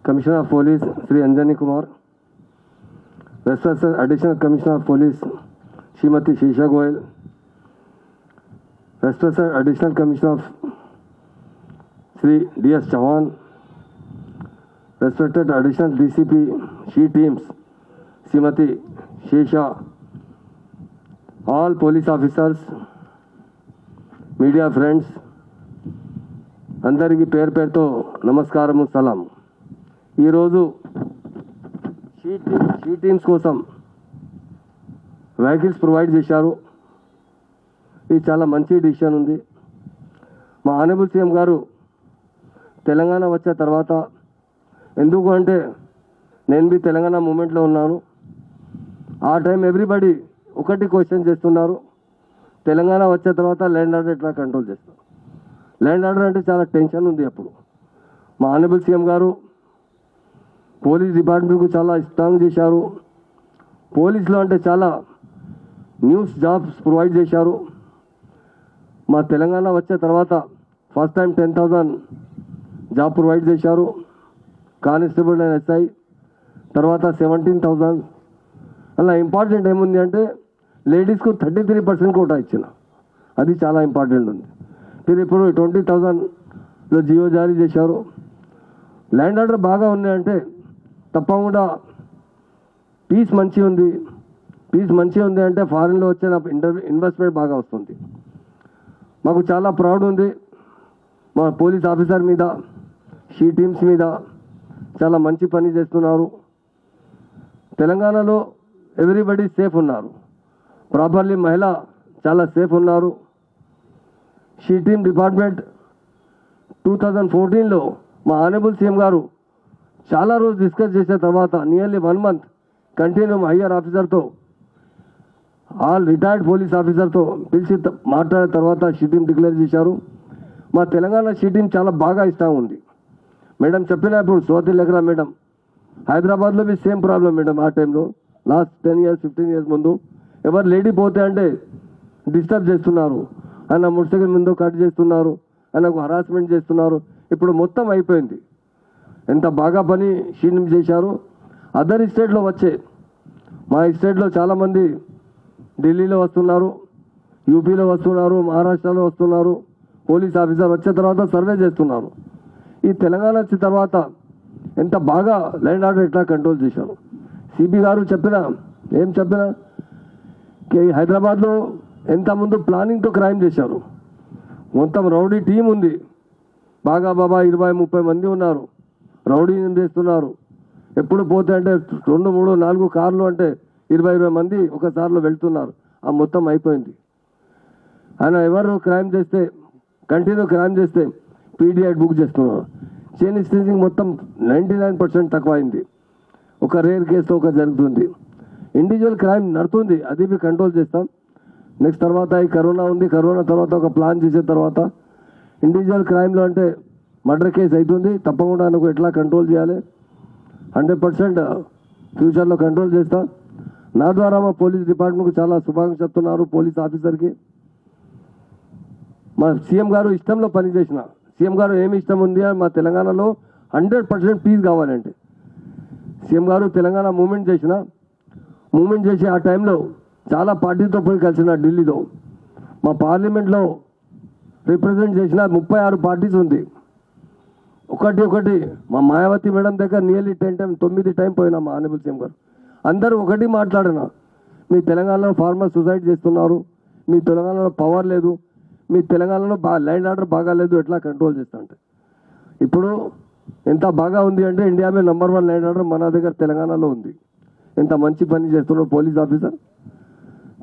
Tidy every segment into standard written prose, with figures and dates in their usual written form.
Commissioner of Police Sri Anjani Kumar, Western Additional Commissioner of Police Srimati Shisha Goyal, Western Additional Commissioner of Sri D.S. Chauhan, respected Additional DCP She Teams Srimati Shisha, all police officers, media friends, అందరికీ పేరు పేరుతో నమస్కారము సలాం. ఈరోజు she teams కోసం vehicles provide చేశారు. ఇది చాలా మంచి డిసిషన్ ఉంది. మా ఆనరబుల్ సీఎం గారు తెలంగాణ వచ్చిన తర్వాత, ఎందుకు అంటే నేను తెలంగాణ మూమెంట్లో ఉన్నాను. ఆ టైం ఎవ్రీబడి ఒకటి క్వశ్చన్ చేస్తున్నారు, తెలంగాణ వచ్చిన తర్వాత ల్యాండ్ ఆర్డర్ ఎట్లా కంట్రోల్ చేస్తారు. ల్యాండ్ ఆర్డర్ అంటే చాలా టెన్షన్ ఉంది. అప్పుడు మా ఆనరబుల్ సీఎం గారు పోలీస్ డిపార్ట్మెంట్కు చాలా స్ట్రాంగ్ చేశారు. పోలీసులో అంటే చాలా న్యూస్ జాబ్స్ ప్రొవైడ్ చేశారు. మా తెలంగాణ వచ్చిన తర్వాత ఫస్ట్ టైం 10,000 జాబ్ ప్రొవైడ్ చేశారు. కానిస్టేబుల్ అండ్ ఎస్ఐ తర్వాత 17,000. అలా ఇంపార్టెంట్ ఏముంది అంటే లేడీస్కు 33% కోటా ఇచ్చిన, అది చాలా ఇంపార్టెంట్ ఉంది. మీరు ఇప్పుడు 20,000లో జియో జారీ చేశారు. ల్యాండ్ ఆర్డర్ బాగా ఉన్నాయంటే తప్పకుండా పీస్ మంచిగా ఉంది. పీస్ మంచిగా ఉంది అంటే ఫారిన్లో వచ్చే ఇన్వెస్ట్మెంట్ బాగా వస్తుంది. మాకు చాలా ప్రౌడ్ ఉంది మా పోలీస్ ఆఫీసర్ మీద, షీ టీమ్స్ మీద. చాలా మంచి పని చేస్తున్నారు. తెలంగాణలో ఎవ్రీబడి సేఫ్ ఉన్నారు. ప్రాపర్లీ మహిళ చాలా సేఫ్ ఉన్నారు. షీ టీమ్ డిపార్ట్మెంట్ 2014లో మా ఆనరబుల్ సీఎం గారు చాలా రోజు డిస్కస్ చేసిన తర్వాత నియర్లీ 1 month కంటిన్యూ హయ్యర్ ఆఫీసర్తో, ఆల్ రిటైర్డ్ పోలీస్ ఆఫీసర్తో పిలిచి మాట్లాడిన తర్వాత షీ టీమ్ డిక్లేర్ చేశారు. మా తెలంగాణ షీ టీమ్ చాలా బాగా ఇష్టం ఉంది. మేడం చెప్పినప్పుడు స్వాతి లెగ్రా మేడం, హైదరాబాద్లో మీ సేమ్ ప్రాబ్లం మేడం. ఆ టైంలో లాస్ట్ 10 years 15 years ముందు ఎవరు లేడీ పోతే అంటే డిస్టర్బ్ చేస్తున్నారు, ఆయన మోటార్ సైకిల్ ముందు కట్ చేస్తున్నారు, ఆయనకు హరాస్మెంట్ చేస్తున్నారు. ఇప్పుడు మొత్తం అయిపోయింది. ఎంత బాగా పని షీన్ చేశారు. అదర్ స్టేట్లో వచ్చే మా స్టేట్లో చాలామంది ఢిల్లీలో వస్తున్నారు, యూపీలో వస్తున్నారు, మహారాష్ట్రలో వస్తున్నారు. పోలీస్ ఆఫీసర్ వచ్చిన తర్వాత సర్వే చేస్తున్నారు. ఈ తెలంగాణ వచ్చిన తర్వాత ఎంత బాగా ల్యాండ్ ఆర్డర్ ఎట్లా కంట్రోల్ చేశారు. సిబి గారు ఏం చెప్పినా హైదరాబాద్లో ఎంత ముందు ప్లానింగ్తో క్రైమ్ చేశారు. మొత్తం రౌడీ టీం ఉంది. బాగా 20-30 మంది ఉన్నారు. రౌడీ చేస్తున్నారు. ఎప్పుడు పోతే అంటే 2, 3, 4 కార్లు అంటే 20 మంది ఒకసారిలో వెళ్తున్నారు. ఆ మొత్తం అయిపోయింది. ఆయన ఎవరు క్రైమ్ చేస్తే కంటిన్యూ క్రైమ్ చేస్తే పీడీఐ బుక్ చేస్తున్నారు. చైన్ స్టీజింగ్ మొత్తం 99% తక్కువ అయింది. ఒక రేర్ కేసుతో ఒక జరుగుతుంది. ఇండివిజువల్ క్రైమ్ నడుతుంది, అది కంట్రోల్ చేస్తాం. నెక్స్ట్ తర్వాత ఈ కరోనా ఉంది. కరోనా తర్వాత ఒక ప్లాన్ చేసిన తర్వాత ఇండివిజువల్ క్రైమ్లో అంటే మర్డర్ కేసు అవుతుంది. తప్పకుండా ఆయనకు ఎట్లా కంట్రోల్ చేయాలి 100% ఫ్యూచర్లో కంట్రోల్ చేస్తాం. నా ద్వారా మా పోలీస్ డిపార్ట్మెంట్కి చాలా శుభాకాంక్షలు చెప్తున్నారు. పోలీస్ ఆఫీసర్కి మా సీఎం గారు ఇష్టంలో పనిచేసిన, సీఎం గారు ఏమి ఇష్టం ఉంది మా తెలంగాణలో 100% పీస్ కావాలంటే సీఎం గారు తెలంగాణ మూమెంట్ చేసి ఆ టైంలో చాలా పార్టీతో పోయి కలిసిన ఢిల్లీలో. మా పార్లమెంట్లో రిప్రజెంట్ చేసిన 36 పార్టీస్ ఉంది. ఒకటి మా మాయావతి మేడం దగ్గర నియర్లీ 9 టైం పోయినా మా ఆనరబుల్ సీఎం గారు. అందరూ ఒకటి మాట్లాడినా, మీ తెలంగాణలో ఫార్మర్ సూసైడ్ చేస్తున్నారు, మీ తెలంగాణలో పవర్ లేదు, మీ తెలంగాణలో ల్యాండ్ ఆర్డర్ బాగాలేదు, ఎట్లా కంట్రోల్ చేస్తా అంటే ఇప్పుడు ఎంత బాగా ఉంది అంటే ఇండియాలో నంబర్ 1 ల్యాండ్ ఆర్డర్ మన దగ్గర తెలంగాణలో ఉంది. ఎంత మంచి పని చేస్తున్నారు పోలీస్ ఆఫీసర్.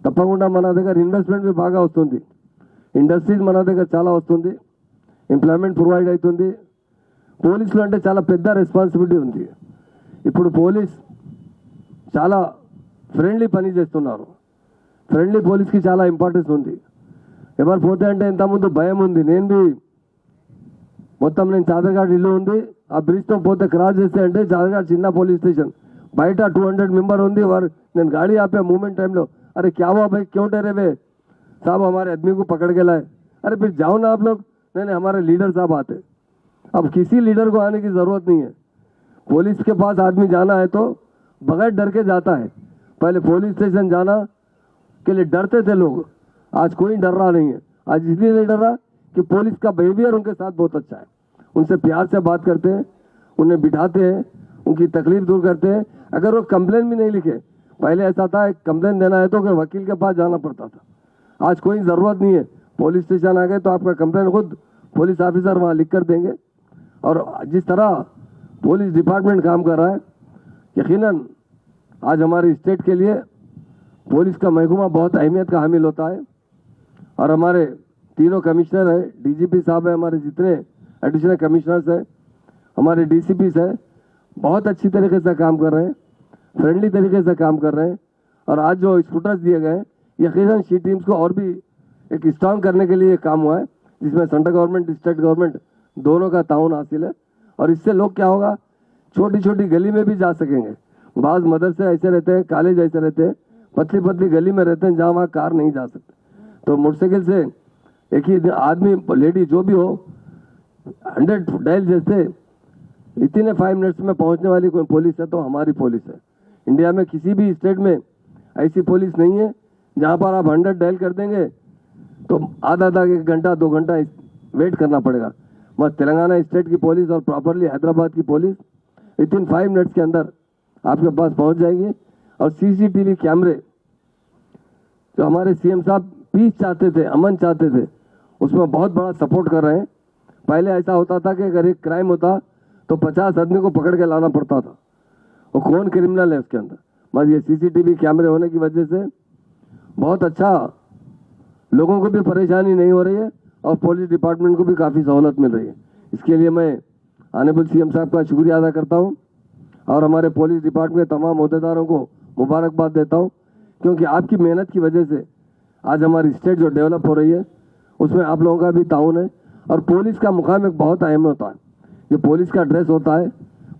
తప్పకుండా మన దగ్గర ఇన్వెస్ట్మెంట్ బాగా వస్తుంది. ఇండస్ట్రీస్ మన దగ్గర చాలా వస్తుంది. ఎంప్లాయ్మెంట్ ప్రొవైడ్ అవుతుంది. పోలీసులు అంటే చాలా పెద్ద రెస్పాన్సిబిలిటీ ఉంది. ఇప్పుడు పోలీస్ చాలా ఫ్రెండ్లీ పని చేస్తున్నారు. ఫ్రెండ్లీ పోలీస్కి చాలా ఇంపార్టెన్స్ ఉంది. ఎవరు పోతే అంటే ఇంతకుముందు భయం ఉంది. నేను చాదర్ఘాట్ ఇల్లు ఉంది, ఆ బ్రిడ్జ్తో పోతే క్రాస్ చేస్తే అంటే చాదర్ఘాట్ చిన్న పోలీస్ స్టేషన్ బయట 200 మెంబర్ ఉంది. నేను गाड़ी आपे मूवमेंट टाइम लो, अरे क्या हुआ भाई, क्यों डरे वे साहब, हमारे आदमी को पकड़ के लाए। अरे फिर जाओ ना आप लोग। नहीं हमारे लीडर साहब आते। अब किसी लीडर को आने की ज़रूरत नहीं है। पुलिस के पास आदमी जाना है तो बगैर डर के जाता है। पहले पुलिस स्टेशन जाना के लिए डरते थे लोग, आज कोई डर रहा नहीं है। आज इसलिए नहीं डर रहा कि पुलिस का बिहेवियर उनके साथ बहुत अच्छा है। उनसे प्यार से बात करते हैं, उन्हें बिठाते हैं, उनकी तकलीफ दूर करते हैं। अगर वो कंप्लेन भी नहीं लिखे, पहले ऐसा था एक कंप्लेन देना है तो कि वकील के पास जाना पड़ता था। आज कोई ज़रूरत नहीं है, पुलिस स्टेशन आ गए तो आपका कंप्लेन खुद पुलिस ऑफिसर वहाँ लिख कर देंगे। और जिस तरह पुलिस डिपार्टमेंट काम कर रहा है, यकीनन आज हमारी स्टेट के लिए पुलिस का महकमा बहुत अहमियत का हामिल होता है। और हमारे तीनों कमिश्नर है, डीजीपी साहब है, हमारे जितने एडिशनल कमिश्नर्स है, हमारे डीसीपीस है, बहुत अच्छी तरीके से काम कर रहे हैं, फ्रेंडली तरीके से काम कर रहे हैं। और आज जो स्कूटर्स दिए गए हैं, यकीनन सी टीम्स को और भी एक स्ट्रांग करने के लिए काम हुआ है, जिसमें सेंट्रल गवर्नमेंट स्टेट गवर्नमेंट दोनों का ताउन हासिल है। और इससे लोग क्या होगा, छोटी छोटी गली में भी जा सकेंगे। बाज़ मदरसे ऐसे रहते हैं, कॉलेज ऐसे रहते हैं, पतली पतली गली में रहते हैं जहाँ वहाँ कार नहीं जा सकते। तो मोटरसाइकिल से एक ही आदमी लेडी जो भी हो 100 डायल जैसे इतने 5 मिनट्स में पहुंचने वाली कोई पुलिस है तो हमारी पुलिस है। इंडिया में किसी भी स्टेट में ऐसी पुलिस नहीं है जहां पर आप 100 डायल कर देंगे तो आधा 1 घंटा 2 घंटा वेट करना पड़ेगा। बस तेलंगाना स्टेट की पुलिस और प्रॉपरली हैदराबाद की पुलिस विद इन 5 मिनट्स के अंदर आपके पास पहुंच जाएंगी। और सीसीटीवी कैमरे जो हमारे सीएम साहब पीस चाहते थे, अमन चाहते थे, उसमें बहुत बड़ा सपोर्ट कर रहे हैं। पहले ऐसा होता था कि अगर एक क्राइम होता तो 50 आदमी को पकड़ के लाना पड़ता था, वो कौन क्रिमिनल है उसके अंदर। बस ये सीसीटीवी कैमरे होने की वजह से बहुत अच्छा, लोगों को भी परेशानी नहीं हो रही है और पुलिस डिपार्टमेंट को भी काफ़ी सहूलत मिल रही है। इसके लिए मैं ऑनरेबल सीएम साहब का शुक्रिया अदा करता हूँ और हमारे पुलिस डिपार्टमेंट के तमाम अहदेदारों को मुबारकबाद देता हूँ, क्योंकि आपकी मेहनत की वजह से आज हमारी स्टेट जो डेवलप हो रही है उसमें आप लोगों का भी ताउन है। और पुलिस का मुकाम एक बहुत अहम होता है। जो पुलिस का ड्रेस होता है,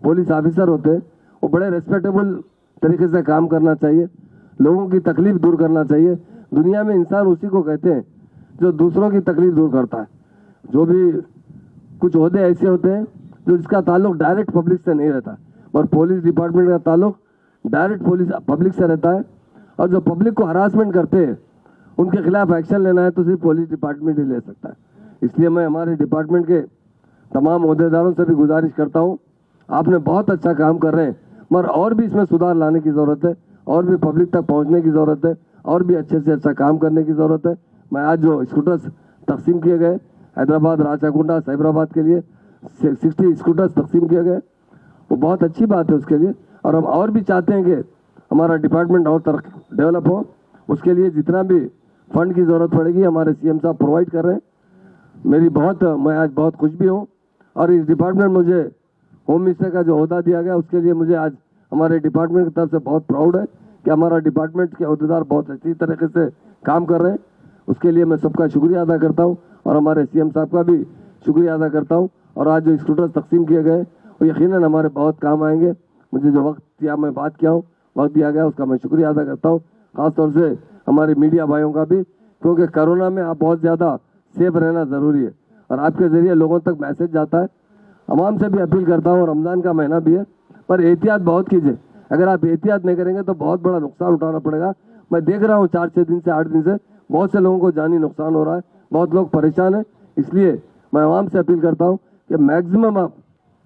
पुलिस ऑफिसर होते हैं, वो बड़े रेस्पेक्टेबल तरीके से काम करना चाहिए, लोगों की तकलीफ दूर करना चाहिए। दुनिया में इंसान उसी को कहते हैं जो दूसरों की तकलीफ दूर करता है। जो भी कुछ ओहदे ऐसे होते हैं जो जिसका ताल्लुक डायरेक्ट पब्लिक से नहीं रहता, और पुलिस डिपार्टमेंट का ताल्लुक डायरेक्ट पुलिस पब्लिक से रहता है। और जो पब्लिक को हरासमेंट करते हैं उनके खिलाफ एक्शन लेना है तो सिर्फ पुलिस डिपार्टमेंट ही ले सकता है। इसलिए मैं हमारे डिपार्टमेंट के तमाम अहदेदारों से भी गुजारिश करता हूँ, आपने बहुत अच्छा काम कर रहे हैं, मगर और भी इसमें सुधार लाने की ज़रूरत है, और भी पब्लिक तक पहुँचने की ज़रूरत है, और भी अच्छे से अच्छा काम करने की ज़रूरत है। मैं आज जो स्कूटर्स तकसीम किए गए हैदराबाद, राचाकुंडा, साइबराबाद के लिए 60 स्कूटर्स तकसीम किए गए, वो बहुत अच्छी बात है उसके लिए। और हम और भी चाहते हैं कि हमारा डिपार्टमेंट और डेवलप हो, उसके लिए जितना भी फंड की ज़रूरत पड़ेगी हमारे सीएम साहब प्रोवाइड कर रहे हैं। मैं आज बहुत खुश भी हूँ। और इस डिपार्टमेंट मुझे होम मिनिस्टर का जो ओहदा दिया गया उसके लिए मुझे आज हमारे डिपार्टमेंट की तरफ से बहुत प्राउड है कि हमारा डिपार्टमेंट के अहदेदार बहुत अच्छी तरीके से काम कर रहे हैं। उसके लिए मैं सबका शुक्रिया अदा करता हूँ और हमारे सीएम साहब का भी शुक्रिया अदा करता हूँ। और आज जो स्कूटर तकसीम किए गए वो यकीनन हमारे बहुत काम आएंगे। मुझे जो वक्त दिया, मैं बात किया हूँ, वक्त दिया गया, उसका मैं शुक्रिया अदा करता हूँ। ख़ासतौर से हमारे मीडिया भाइयों का भी, क्योंकि कोरोना में आप बहुत ज़्यादा सेफ रहना ज़रूरी है और आपके ज़रिए लोगों तक मैसेज जाता है। अवाम से भी अपील करता हूँ, रमज़ान का महीना भी है, पर एहतियात बहुत कीजिए। अगर आप एहतियात नहीं करेंगे तो बहुत बड़ा नुकसान उठाना पड़ेगा। मैं देख रहा हूँ 4-6 दिन से 8 दिन से बहुत से लोगों को जानी नुकसान हो रहा है, बहुत लोग परेशान हैं। इसलिए मैं अवाम से अपील करता हूँ कि मैक्सिमम आप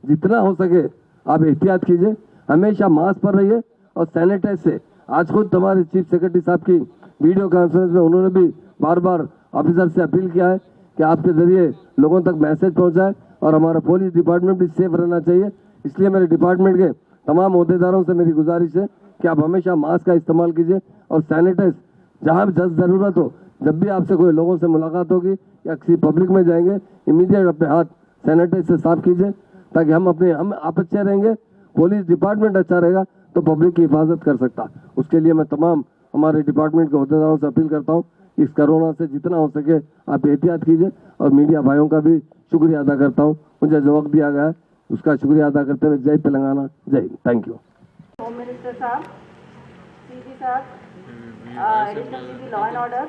जितना हो सके आप एहतियात कीजिए, हमेशा मास्क पर रहिए और सैनिटाइज से। आज खुद हमारे चीफ सेक्रेटरी साहब की वीडियो कॉन्फ्रेंस में उन्होंने भी बार बार ऑफिसर से अपील किया है कि आपके ज़रिए लोगों तक मैसेज पहुँचाए और हमारा पुलिस डिपार्टमेंट भी सेफ रहना चाहिए। इसलिए मेरे डिपार्टमेंट के तमाम अहदेदारों से मेरी गुजारिश है कि आप हमेशा मास्क का इस्तेमाल कीजिए और सैनिटाइज जहाँ भी ज़रूरत हो, जब भी आपसे कोई लोगों से मुलाकात होगी या किसी पब्लिक में जाएंगे, इमीडिएट अपने हाथ सैनिटाइज से साफ कीजिए, ताकि हम आप अच्छे रहेंगे, पुलिस डिपार्टमेंट अच्छा रहेगा तो पब्लिक की हिफाजत कर सकता। उसके लिए मैं तमाम हमारे डिपार्टमेंट के अहदेदारों से अपील करता हूँ, इस कोरोना से जितना हो सके आप एहतियात कीजिए। और मीडिया भाइयों का भी शुक्रिया अदा करता हूँ, मुझे जो वक्त दिया गया है उसका शुक्रिया अदा करते हुए जय तेलंगाना, जय। Thank you. होम मिनिस्टर साहब, सीजी साहब, additional CG law and order,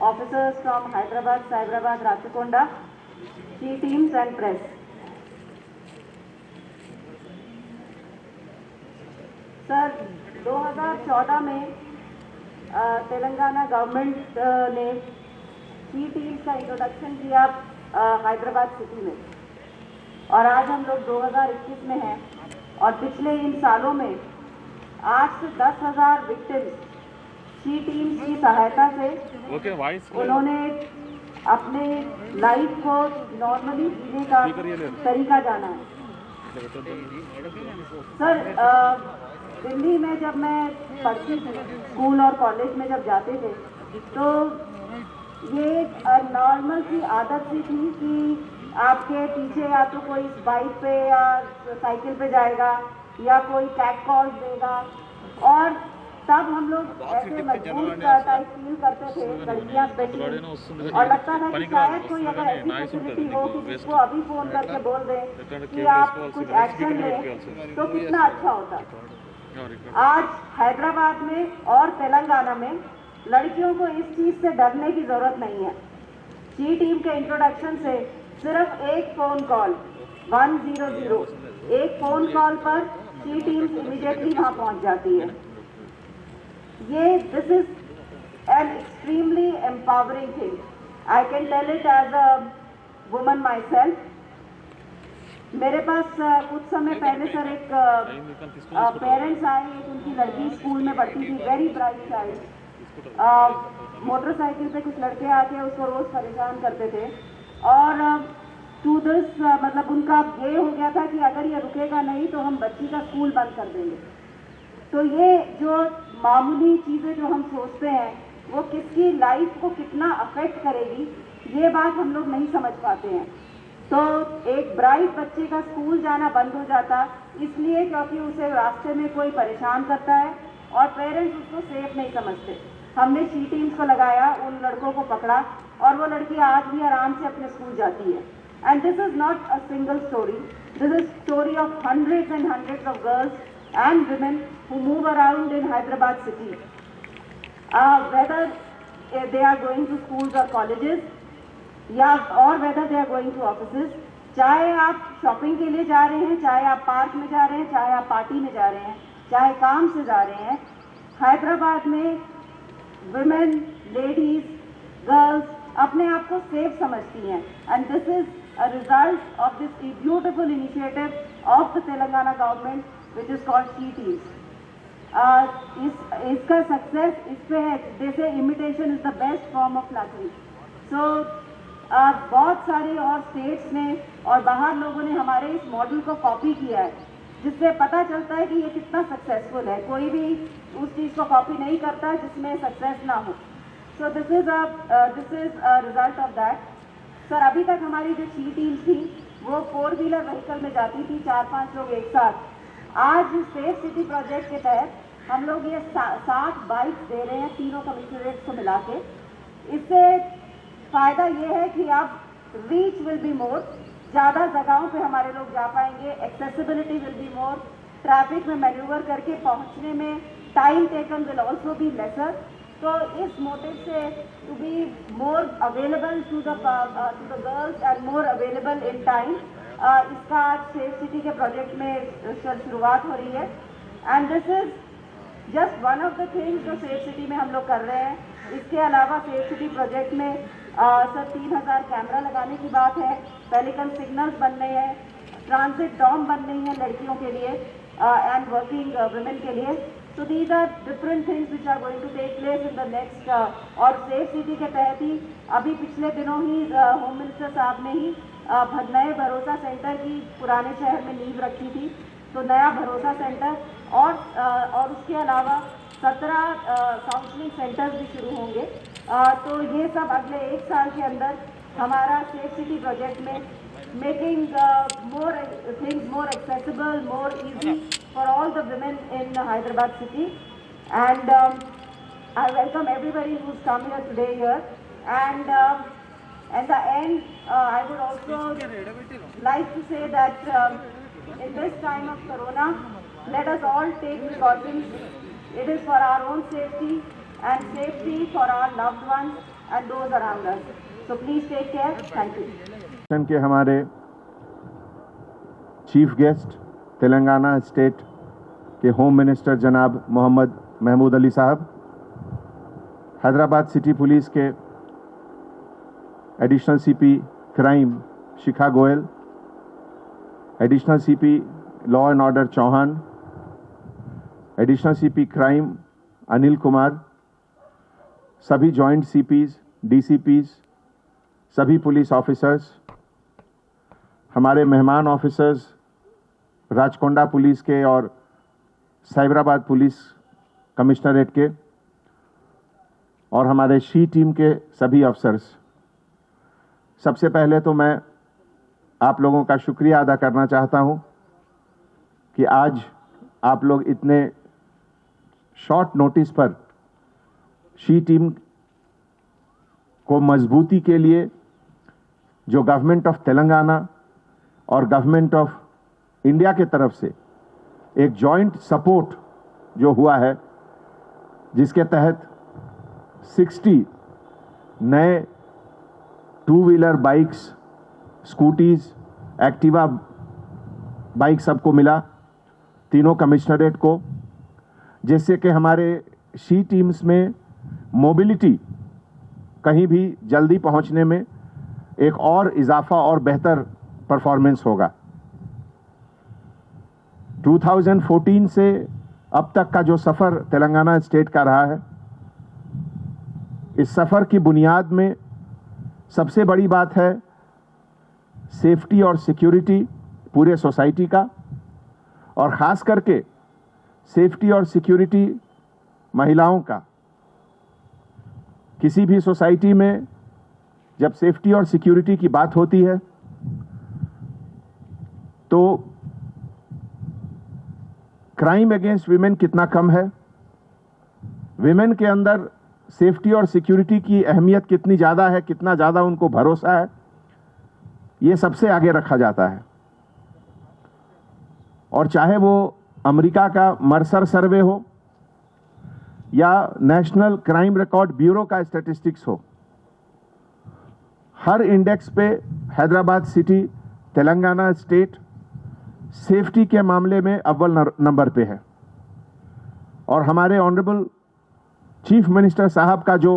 officers from Hyderabad, Cyberabad, Rachakonda, की टीम्स एंड प्रेस। सर 2014 में तेलंगाना गवर्नमेंट ने सी टीम्स का इंट्रोडक्शन किया हैदराबाद सिटी में, और आज हम लोग 2021 में हैं, और पिछले इन सालों में 8 से 10,000 विक्टिम्स सी टीम्स की सहायता से उन्होंने अपने लाइफ को नॉर्मली जीने का तरीका जाना है। सर दिल्ली में जब मैं पढ़ती थी, स्कूल और कॉलेज में जब जाते थे, तो ये नॉर्मल सी आदत सी थी कि आपके पीछे या तो कोई बाइक पे या साइकिल पे जाएगा या कोई कैट कॉल देगा, और तब हम लोग ऐसे मजबूत टाइप फील करते थे, लड़कियां स्पेशली, और लगता था कि शायद कोई अगर ऐसी फैसिलिटी हो कि जिसको अभी फोन करके बोल दें कि आप कुछ एक्शन लें तो कितना अच्छा होता। आज हैदराबाद में और तेलंगाना में लड़कियों को इस चीज से डरने की जरूरत नहीं है। सी टीम के इंट्रोडक्शन से सिर्फ एक फोन कॉल 100, एक फोन कॉल पर सी टीम इमीडिएटली वहां पहुंच जाती है। ये this is an extremely empowering thing, I can tell it as a woman myself. मेरे पास कुछ समय पहले सर एक पेरेंट्स आए, एक उनकी लड़की स्कूल में पढ़ती थी, वेरी ब्राइट चाइल्ड, मोटरसाइकिल पे कुछ लड़के आके उसको रोज परेशान करते थे, और टू दिस मतलब उनका ये हो गया था कि अगर ये रुकेगा नहीं तो हम बच्ची का स्कूल बंद कर देंगे। तो ये जो मामूली चीज़ें जो हम सोचते हैं वो किसकी लाइफ को कितना अफेक्ट करेगी, ये बात हम लोग नहीं समझ पाते हैं। तो एक ब्राइट बच्चे का स्कूल जाना बंद हो जाता इसलिए क्योंकि उसे रास्ते में कोई परेशान करता है और पेरेंट्स उसको सेफ नहीं समझते। हमने सी टीम्स को लगाया, उन लड़कों को पकड़ा, और वो लड़की आज भी आराम से अपने स्कूल जाती है। And this is not a single storey, this is story of hundreds and hundreds of girls and women who move around in Hyderabad city, whether they are going to schools or colleges, या और whether they are going to offices, चाहे आप shopping के लिए जा रहे हैं, चाहे आप पार्क में जा रहे हैं, चाहे आप पार्टी में जा रहे हैं, चाहे काम से जा रहे हैं, हैदराबाद में women, ladies, girls अपने आप को सेफ समझती हैं। And this is a result of this beautiful initiative of the Telangana government which is called she teams. इसका सक्सेस इस पे है, जैसे imitation is the best form of flattery. So बहुत सारे और स्टेट्स ने और बाहर लोगों ने हमारे इस मॉडल को कॉपी किया है, जिससे पता चलता है कि ये कितना सक्सेसफुल है। कोई भी उस चीज़ को कॉपी नहीं करता जिसमें सक्सेस ना हो। So this is a result of that. Sir अभी तक हमारी जो सी टीम्स थी वो 4 व्हीलर व्हीकल में जाती थी, 4-5 लोग एक साथ। आज सेफ सिटी प्रोजेक्ट के तहत हम लोग ये 60 बाइक्स दे रहे हैं तीनों कमिश्नरेट्स को मिला के। इससे फ़ायदा ये है कि अब रीच विल बी मोर, ज़्यादा जगहों पे हमारे लोग जा पाएंगे, accessibility will be more, traffic में मैन्यूवर करके पहुंचने में time taken will also be lesser. तो इस मोटिव से to be more available to the girls and more available in time, इसका आज सेफ सिटी के प्रोजेक्ट में शुरुआत हो रही है। And this is just one of the things जो सेफ सिटी में हम लोग कर रहे हैं। इसके अलावा सेफ सिटी प्रोजेक्ट में सर 3000 कैमरा लगाने की बात है, पेलिकन सिग्नल्स बन रहे हैं, ट्रांसिट डॉम बन रही हैं लड़कियों के लिए एंड वर्किंग वुमेन के लिए। So these are different things which are going to take place in the next और सेफ सिटी के तहत ही अभी पिछले दिनों ही होम मिनिस्टर साहब ने ही नए भरोसा सेंटर की पुराने शहर में नींव रखी थी। तो नया भरोसा सेंटर और उसके अलावा 17 काउंसलिंग सेंटर्स भी शुरू होंगे। तो ये सब अगले 1 साल के अंदर हमारा सेफ सिटी प्रोजेक्ट में making more things more accessible, more easy for all the women in Hyderabad city. And I welcome everybody who's come here today here. And at the end, I would also like to say that in this time of Corona, let us all take precautions. It is for our own safety and safety for our loved ones and those around us. So please take care. Thank you. के हमारे chief guest Telangana state के home minister जनाब Mohammed Mahmood Ali Sahab, Hyderabad city police के additional CP crime Shikha Goyal, additional CP law and order Chauhan, additional CP crime Anil Kumar, सभी joint CPs, डीसीपीज, सभी police officers, हमारे मेहमान officers Rachakonda police के और साइबराबाद पुलिस कमिश्नरेट के, और हमारे शी टीम के सभी अफसर्स। सबसे पहले तो मैं आप लोगों का शुक्रिया अदा करना चाहता हूं कि आज आप लोग इतने शॉर्ट नोटिस पर शी टीम को मजबूती के लिए जो गवर्नमेंट ऑफ तेलंगाना और गवर्नमेंट ऑफ इंडिया के तरफ से एक जॉइंट सपोर्ट जो हुआ है, जिसके तहत 60 नए 2 wheeler bikes, scooties, Activa bike सबको मिला, तीनों कमिश्नरेट को, जिससे कि हमारे शी टीम्स में मोबिलिटी कहीं भी जल्दी पहुंचने में एक और इजाफा और बेहतर परफॉर्मेंस होगा। 2014 से अब तक का जो सफ़र तेलंगाना स्टेट का रहा है, इस सफ़र की बुनियाद में सबसे बड़ी बात है सेफ्टी और सिक्योरिटी पूरे सोसाइटी का, और ख़ास करके सेफ्टी और सिक्योरिटी महिलाओं का। किसी भी सोसाइटी में जब सेफ्टी और सिक्योरिटी की बात होती है तो क्राइम अगेंस्ट विमेन कितना कम है, विमेन के अंदर सेफ्टी और सिक्योरिटी की अहमियत कितनी ज़्यादा है, कितना ज़्यादा उनको भरोसा है, ये सबसे आगे रखा जाता है। और चाहे वो अमेरिका का मर्सर सर्वे हो या नेशनल क्राइम रिकॉर्ड ब्यूरो का स्टैटिस्टिक्स हो, हर इंडेक्स पे Hyderabad city, Telangana state safety के मामले में अव्वल नंबर पे है। और हमारे ऑनरेबल चीफ मिनिस्टर साहब का जो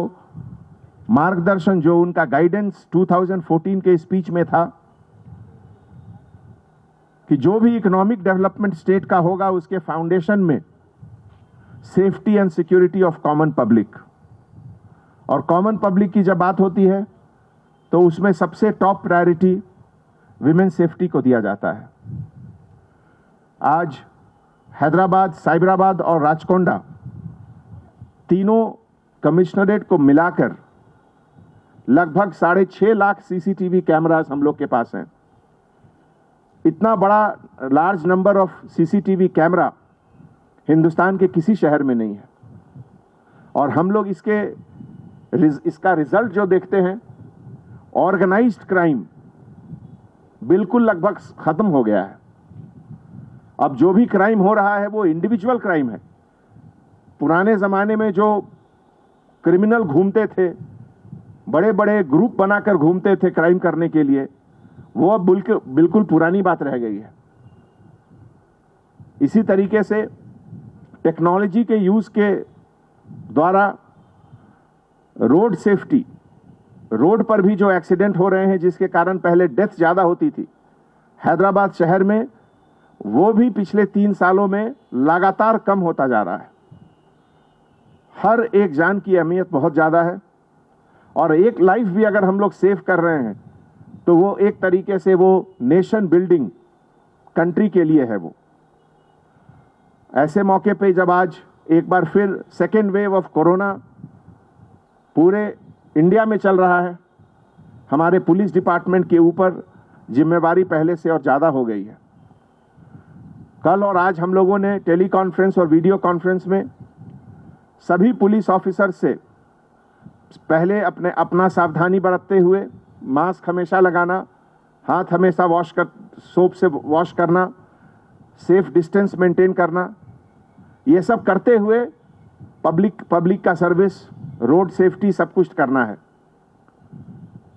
मार्गदर्शन, जो उनका गाइडेंस 2014 के स्पीच में था कि जो भी इकोनॉमिक डेवलपमेंट स्टेट का होगा उसके फाउंडेशन में safety and security of common public, और कॉमन पब्लिक की जब बात होती है तो उसमें सबसे टॉप प्रायोरिटी विमेन सेफ्टी को दिया जाता है। आज हैदराबाद, साइबराबाद और राचकोंडा तीनों कमिश्नरेट को मिलाकर लगभग 6.5 लाख सीसीटीवी कैमरास हम लोग के पास हैं। इतना बड़ा large number of CCTV camera Hindustan के किसी शहर में नहीं है। और हम लोग इसका रिजल्ट जो देखते हैं, ऑर्गेनाइज्ड क्राइम बिल्कुल लगभग खत्म हो गया है। अब जो भी क्राइम हो रहा है वो इंडिविजुअल क्राइम है। पुराने ज़माने में जो क्रिमिनल घूमते थे, बड़े बड़े ग्रुप बनाकर घूमते थे क्राइम करने के लिए, वो अब बिल्कुल पुरानी बात रह गई है। इसी तरीके से टेक्नोलॉजी के यूज़ के द्वारा रोड सेफ्टी, रोड पर भी जो एक्सीडेंट हो रहे हैं जिसके कारण पहले डेथ ज़्यादा होती थी हैदराबाद शहर में, वो भी पिछले 3 सालों में लगातार कम होता जा रहा है। हर एक जान की अहमियत बहुत ज़्यादा है, और एक लाइफ भी अगर हम लोग सेव कर रहे हैं तो वो एक तरीके से वो नेशन बिल्डिंग कंट्री के लिए है। वो ऐसे मौके पे जब आज एक बार फिर सेकेंड वेव ऑफ कोरोना पूरे इंडिया में चल रहा है, हमारे पुलिस डिपार्टमेंट के ऊपर जिम्मेवारी पहले से और ज़्यादा हो गई है। कल और आज हम लोगों ने टेली कॉन्फ्रेंस और वीडियो कॉन्फ्रेंस में सभी पुलिस ऑफिसर से पहले अपना सावधानी बरतते हुए मास्क हमेशा लगाना, हाथ हमेशा सोप से वॉश करना, सेफ डिस्टेंस मेंटेन करना, ये सब करते हुए पब्लिक का सर्विस, रोड सेफ्टी सब कुछ करना है।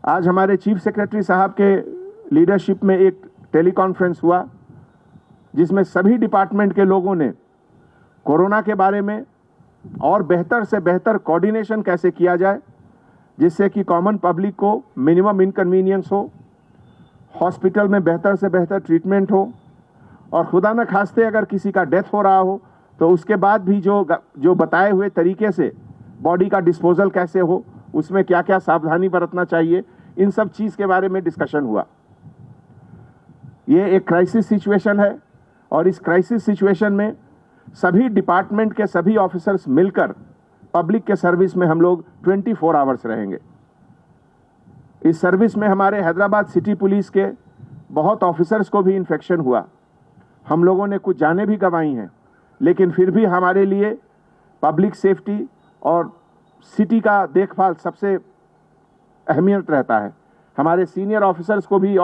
आज हमारे चीफ सेक्रेटरी साहब के लीडरशिप में एक टेली कॉन्फ्रेंस हुआ जिसमें सभी डिपार्टमेंट के लोगों ने कोरोना के बारे में और बेहतर से बेहतर कोऑर्डिनेशन कैसे किया जाए जिससे कि कॉमन पब्लिक को मिनिमम इनकन्वीनियंस हो, हॉस्पिटल में बेहतर से बेहतर ट्रीटमेंट हो, और खुदा न खास्ते अगर किसी का डेथ हो रहा हो तो उसके बाद भी जो बताए हुए तरीके से बॉडी का डिस्पोजल कैसे हो, उसमें क्या क्या सावधानी बरतना चाहिए, इन सब चीज़ के बारे में डिस्कशन हुआ। ये एक क्राइसिस सिचुएशन है और इस क्राइसिस सिचुएशन में सभी डिपार्टमेंट के सभी ऑफिसर्स मिलकर पब्लिक के सर्विस में हम लोग 24 आवर्स रहेंगे। इस सर्विस में हमारे हैदराबाद सिटी पुलिस के बहुत ऑफिसर्स को भी इन्फेक्शन हुआ। हम लोगों ने कुछ जानें भी गंवाई हैं, लेकिन फिर भी हमारे लिए पब्लिक सेफ्टी और सिटी का देखभाल सबसे अहमियत रहता है। हमारे सीनियर ऑफिसर्स को भी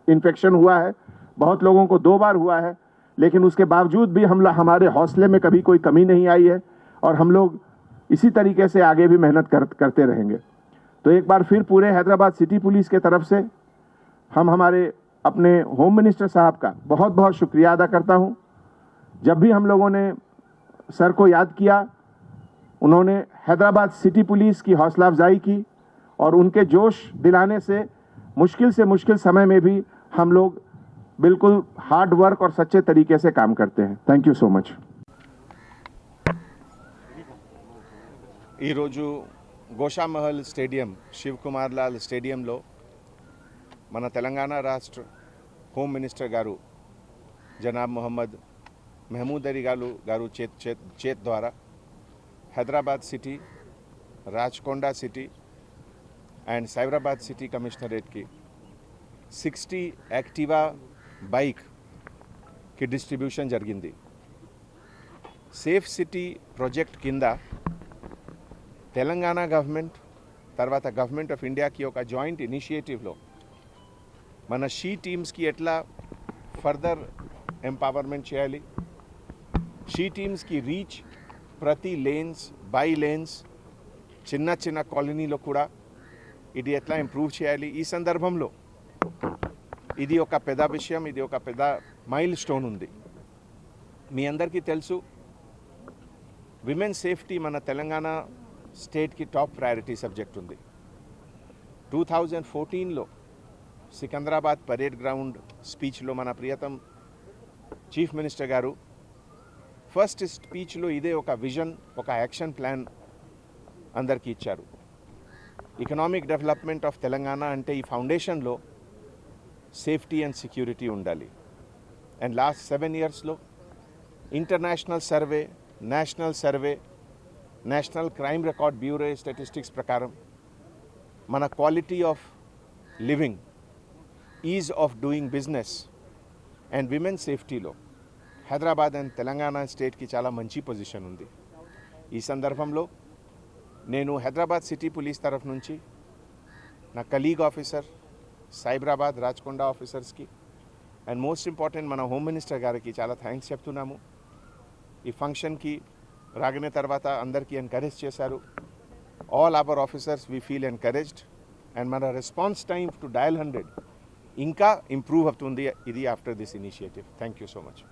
इन्फेक्शन हुआ है, बहुत लोगों को 2 बार हुआ है, लेकिन उसके बावजूद भी हमारे हौसले में कभी कोई कमी नहीं आई है और हम लोग इसी तरीके से आगे भी मेहनत करते रहेंगे। तो एक बार फिर पूरे हैदराबाद सिटी पुलिस के तरफ से हम हमारे अपने होम मिनिस्टर साहब का बहुत बहुत शुक्रिया अदा करता हूं। जब भी हम लोगों ने सर को याद किया, उन्होंने हैदराबाद सिटी पुलिस की हौसला अफजाई की और उनके जोश दिलाने से मुश्किल समय में भी हम लोग बिल्कुल हार्ड वर्क और सच्चे तरीके से काम करते हैं। Thank you so much. ఈరోజు గోషామహల్ స్టేడియం శివ్ కుమార్ లాల్ స్టేడియంలో మన తెలంగాణ రాష్ట్ర హోమ్ మినిస్టర్ గారు జనాబ్ మొహమ్మద్ మహమూద్ అలీ గారు చేత్ ద్వారా Hyderabad city, Rachakonda city and Cyberabad city కమిషనరేట్కి 60 యాక్టివా బైక్కి డిస్ట్రిబ్యూషన్ జరిగింది। సేఫ్ సిటీ ప్రాజెక్ట్ కింద తెలంగాణ గవర్నమెంట్ తర్వాత గవర్నమెంట్ ఆఫ్ ఇండియాకి ఒక జాయింట్ ఇనిషియేటివ్లో మన షీ టీమ్స్కి ఎట్లా ఫర్దర్ ఎంపవర్మెంట్ చేయాలి, షీ టీమ్స్కి రీచ్ ప్రతి లేన్స్ బై లేన్స్ చిన్న కాలనీలో కూడా ఇది ఎట్లా ఇంప్రూవ్ చేయాలి। ఈ సందర్భంలో ఇది ఒక పెద్ద విషయం, ఇది ఒక పెద్ద మైల్ స్టోన్ ఉంది। మీ అందరికీ తెలుసు విమెన్ సేఫ్టీ మన తెలంగాణ స్టేట్కి టాప్ ప్రయారిటీ సబ్జెక్ట్ ఉంది। 2014లో సికింద్రాబాద్ పరేడ్ గ్రౌండ్ స్పీచ్లో మన ప్రియతం చీఫ్ మినిస్టర్ గారు ఫస్ట్ స్పీచ్లో ఇదే ఒక విజన్, ఒక యాక్షన్ ప్లాన్ అందరికీ ఇచ్చారు। ఎకనామిక్ డెవలప్మెంట్ ఆఫ్ తెలంగాణ అంటే ఈ ఫౌండేషన్లో సేఫ్టీ అండ్ సెక్యూరిటీ ఉండాలి। అండ్ లాస్ట్ 7 ఇయర్స్లో international survey, national survey, national crime record bureau statistics ప్రకారం మన quality of living, ease of doing business and women సేఫ్టీలో హైదరాబాద్ అండ్ తెలంగాణ స్టేట్కి చాలా మంచి పొజిషన్ ఉంది। ఈ సందర్భంలో నేను హైదరాబాద్ సిటీ పోలీస్ తరఫు నుంచి నా కలీగ్ ఆఫీసర్, సైబరాబాద్, రాచకొండ ఆఫీసర్స్కి అండ్ మోస్ట్ ఇంపార్టెంట్ మన హోమ్ మినిస్టర్ గారికి చాలా థ్యాంక్స్ చెప్తున్నాము। ఈ ఫంక్షన్కి రాగానే తర్వాత అందరికీ ఎంకరేజ్ చేశారు। All our officers we feel encouraged and మన రెస్పాన్స్ టైం టు డయల్ 100 ఇంకా ఇంప్రూవ్ అవుతుంది ఇది after this initiative. Thank you so much.